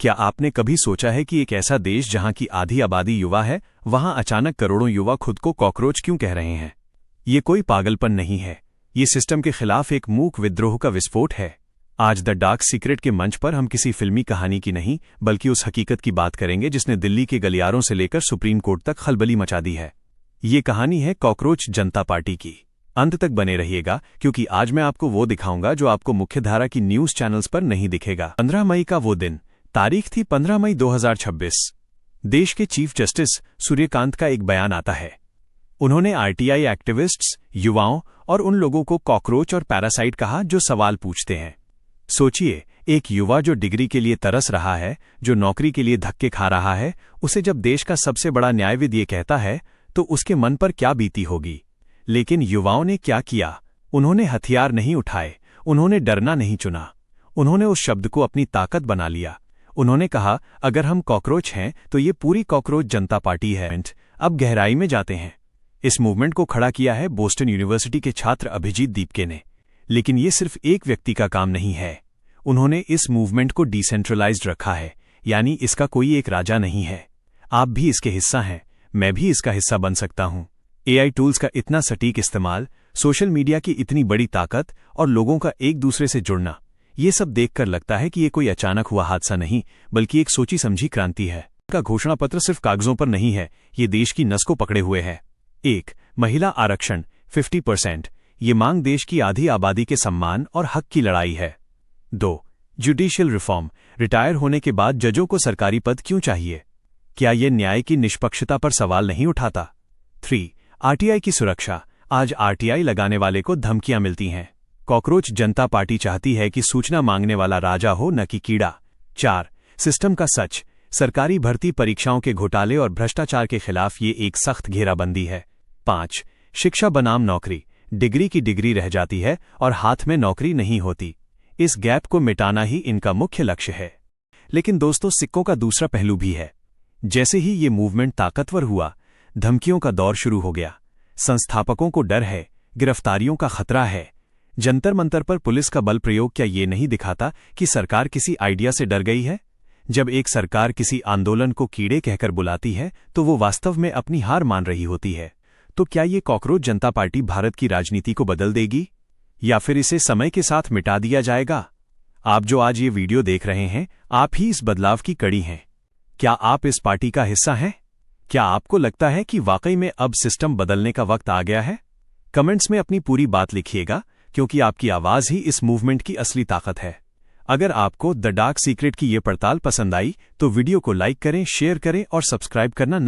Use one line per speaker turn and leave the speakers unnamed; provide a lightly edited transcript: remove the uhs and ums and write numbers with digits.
क्या आपने कभी सोचा है कि एक ऐसा देश जहां की आधी आबादी युवा है, वहां अचानक करोड़ों युवा खुद को कॉकरोच क्यों कह रहे हैं? ये कोई पागलपन नहीं है, ये सिस्टम के खिलाफ एक मूक विद्रोह का विस्फोट है। आज द डार्क सीक्रेट के मंच पर हम किसी फिल्मी कहानी की नहीं, बल्कि उस हकीकत की बात करेंगे जिसने दिल्ली के गलियारों से लेकर सुप्रीम कोर्ट तक खलबली मचा दी है। ये कहानी है कॉकरोच जनता पार्टी की। अंत तक बने रहिएगा, क्योंकि आज मैं आपको वो दिखाऊंगा जो आपको मुख्यधारा की न्यूज चैनल्स पर नहीं दिखेगा। 15 मई का वो दिन, तारीख थी 15 मई 2026। देश के चीफ जस्टिस सूर्यकांत का एक बयान आता है। उन्होंने आरटीआई एक्टिविस्ट्स, युवाओं और उन लोगों को कॉकरोच और पैरासाइट कहा जो सवाल पूछते हैं। सोचिए, एक युवा जो डिग्री के लिए तरस रहा है, जो नौकरी के लिए धक्के खा रहा है, उसे जब देश का सबसे बड़ा न्यायविद ये कहता है तो उसके मन पर क्या बीती होगी। लेकिन युवाओं ने क्या किया? उन्होंने हथियार नहीं उठाए, उन्होंने डरना नहीं चुना, उन्होंने उस शब्द को अपनी ताकत बना लिया। उन्होंने कहा, अगर हम कॉकरोच हैं तो ये पूरी कॉकरोच जनता पार्टी है। अब गहराई में जाते हैं। इस मूवमेंट को खड़ा किया है बोस्टन यूनिवर्सिटी के छात्र अभिजीत दीपके ने। लेकिन ये सिर्फ एक व्यक्ति का काम नहीं है। उन्होंने इस मूवमेंट को डिसेंट्रलाइज्ड रखा है, यानी इसका कोई एक राजा नहीं है। आप भी इसके हिस्सा हैं, मैं भी इसका हिस्सा बन सकता हूं। एआई टूल्स का इतना सटीक इस्तेमाल, सोशल मीडिया की इतनी बड़ी ताकत और लोगों का एक दूसरे से जुड़ना, ये सब देखकर लगता है कि ये कोई अचानक हुआ हादसा नहीं, बल्कि एक सोची समझी क्रांति है। का घोषणा पत्र सिर्फ कागजों पर नहीं है, ये देश की नस को पकड़े हुए है। 1. महिला आरक्षण 50%। ये मांग देश की आधी आबादी के सम्मान और हक की लड़ाई है। 2. Judicial reform. रिटायर होने के बाद जजों को सरकारी पद क्यों चाहिए? क्या ये न्याय की निष्पक्षता पर सवाल नहीं उठाता? 3. आरटीआई की सुरक्षा। आज आरटीआई लगाने वाले को धमकियां मिलती हैं। कॉकरोच जनता पार्टी चाहती है कि सूचना मांगने वाला राजा हो, न कि कीड़ा। 4. सिस्टम का सच। सरकारी भर्ती परीक्षाओं के घोटाले और भ्रष्टाचार के खिलाफ ये एक सख्त घेराबंदी है। 5. शिक्षा बनाम नौकरी। डिग्री की डिग्री रह जाती है और हाथ में नौकरी नहीं होती। इस गैप को मिटाना ही इनका मुख्य लक्ष्य है। लेकिन दोस्तों, सिक्कों का दूसरा पहलू भी है। जैसे ही ये मूवमेंट ताकतवर हुआ, धमकियों का दौर शुरू हो गया। संस्थापकों को डर है, गिरफ्तारियों का खतरा है। जंतर मंतर पर पुलिस का बल प्रयोग क्या ये नहीं दिखाता कि सरकार किसी आइडिया से डर गई है? जब एक सरकार किसी आंदोलन को कीड़े कहकर बुलाती है तो वो वास्तव में अपनी हार मान रही होती है। तो क्या ये कॉकरोच जनता पार्टी भारत की राजनीति को बदल देगी, या फिर इसे समय के साथ मिटा दिया जाएगा? आप जो आज ये वीडियो देख रहे हैं, आप ही इस बदलाव की कड़ी हैं। क्या आप इस पार्टी का हिस्सा हैं? क्या आपको लगता है कि वाकई में अब सिस्टम बदलने का वक्त आ गया है? कमेंट्स में अपनी पूरी बात लिखिएगा, क्योंकि आपकी आवाज ही इस मूवमेंट की असली ताकत है। अगर आपको द डार्क सीक्रेट की ये पड़ताल पसंद आई तो वीडियो को लाइक करें, शेयर करें और सब्सक्राइब करना न